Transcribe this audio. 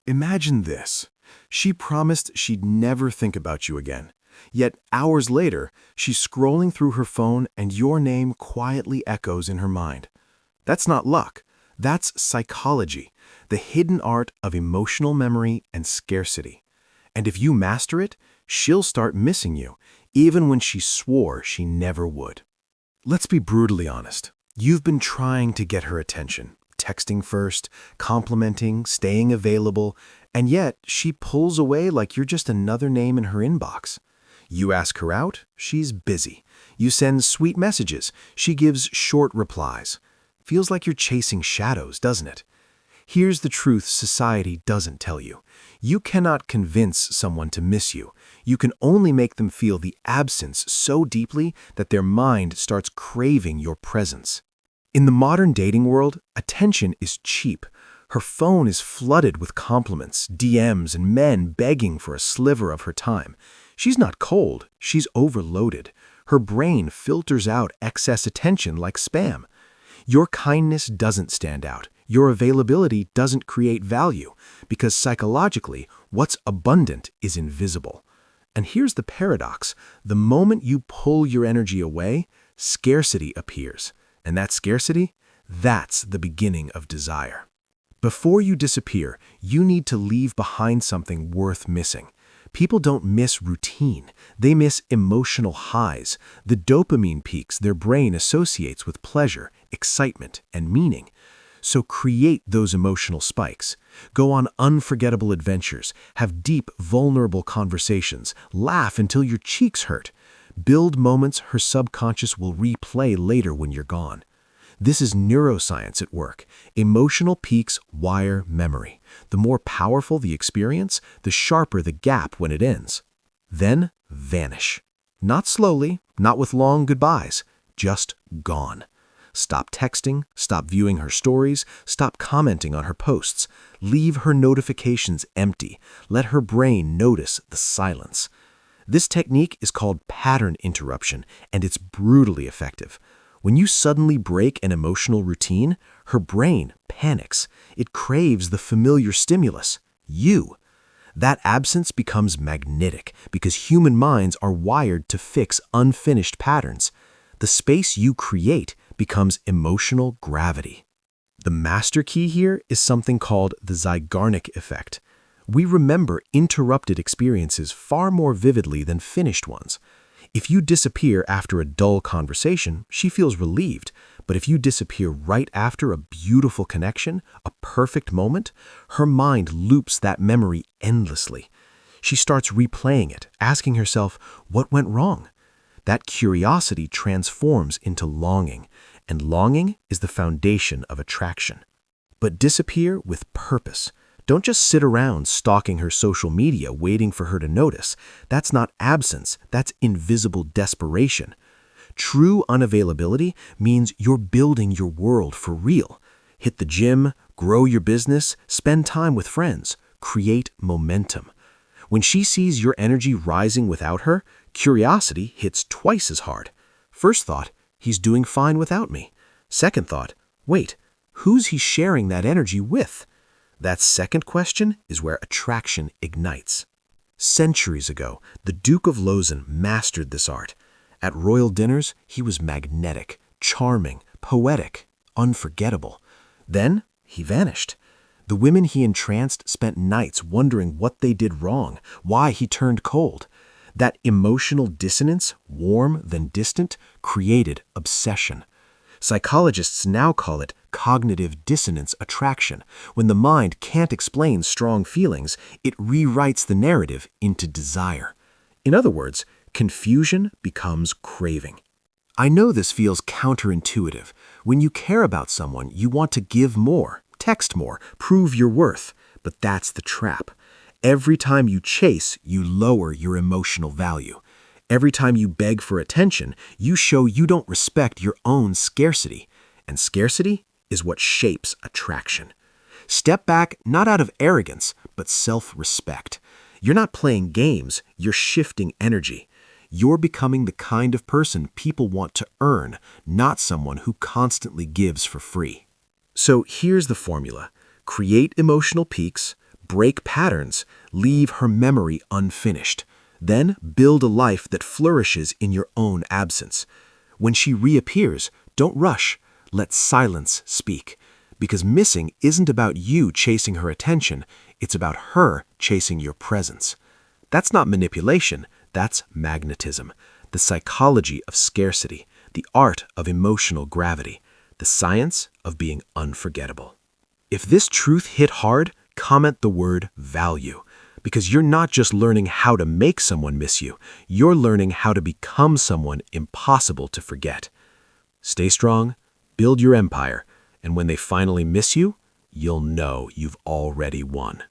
Imagine this. She promised she'd never think about you again. Yet hours later, she's scrolling through her phone and your name quietly echoes in her mind. That's not luck. That's psychology, the hidden art of emotional memory and scarcity. And if you master it, she'll start missing you, even when she swore she never would. Let's be brutally honest. You've been trying to get her attention, texting first, complimenting, staying available, and yet she pulls away like you're just another name in her inbox. You ask her out, she's busy. You send sweet messages, she gives short replies. Feels like you're chasing shadows, doesn't it? Here's the truth society doesn't tell you. You cannot convince someone to miss you. You can only make them feel the absence so deeply that their mind starts craving your presence. In the modern dating world, attention is cheap. Her phone is flooded with compliments, DMs, and men begging for a sliver of her time. She's not cold, she's overloaded. Her brain filters out excess attention like spam. Your kindness doesn't stand out. Your availability doesn't create value, because psychologically, what's abundant is invisible. And here's the paradox. The moment you pull your energy away, scarcity appears. And that scarcity, that's the beginning of desire. Before you disappear, you need to leave behind something worth missing. People don't miss routine. They miss emotional highs, the dopamine peaks their brain associates with pleasure, excitement, and meaning. So create those emotional spikes. Go on unforgettable adventures, have deep, vulnerable conversations, laugh until your cheeks hurt. Build moments her subconscious will replay later when you're gone. This is neuroscience at work. Emotional peaks wire memory. The more powerful the experience, the sharper the gap when it ends. Then vanish. Not slowly, not with long goodbyes, just gone. Stop texting, stop viewing her stories, stop commenting on her posts. Leave her notifications empty. Let her brain notice the silence. This technique is called pattern interruption, and it's brutally effective. When you suddenly break an emotional routine, her brain panics. It craves the familiar stimulus, you. That absence becomes magnetic because human minds are wired to fix unfinished patterns. The space you create becomes emotional gravity. The master key here is something called the Zeigarnik effect. We remember interrupted experiences far more vividly than finished ones. If you disappear after a dull conversation, she feels relieved. But if you disappear right after a beautiful connection, a perfect moment, her mind loops that memory endlessly. She starts replaying it, asking herself, what went wrong? That curiosity transforms into longing, and longing is the foundation of attraction. But disappear with purpose. Don't just sit around stalking her social media waiting for her to notice. That's not absence, that's invisible desperation. True unavailability means you're building your world for real. Hit the gym, grow your business, spend time with friends, create momentum. When she sees your energy rising without her, curiosity hits twice as hard. First thought, he's doing fine without me. Second thought, wait, who's he sharing that energy with? That second question is where attraction ignites. Centuries ago, the Duke of Lozin mastered this art. At royal dinners, he was magnetic, charming, poetic, unforgettable. Then he vanished. The women he entranced spent nights wondering what they did wrong, why he turned cold. That emotional dissonance, warm then distant, created obsession. Psychologists now call it cognitive dissonance attraction. When the mind can't explain strong feelings, it rewrites the narrative into desire. In other words, confusion becomes craving. I know this feels counterintuitive. When you care about someone, you want to give more, text more, prove your worth. But that's the trap. Every time you chase, you lower your emotional value. Every time you beg for attention, you show you don't respect your own scarcity. And scarcity is what shapes attraction. Step back not out of arrogance, but self-respect. You're not playing games, you're shifting energy. You're becoming the kind of person people want to earn, not someone who constantly gives for free. So here's the formula. Create emotional peaks, break patterns, leave her memory unfinished. Then build a life that flourishes in your own absence. When she reappears, don't rush. Let silence speak. Because missing isn't about you chasing her attention, it's about her chasing your presence. That's not manipulation, that's magnetism. The psychology of scarcity, the art of emotional gravity, the science of being unforgettable. If this truth hit hard, comment the word value. Because you're not just learning how to make someone miss you, you're learning how to become someone impossible to forget. Stay strong, build your empire, and when they finally miss you, you'll know you've already won.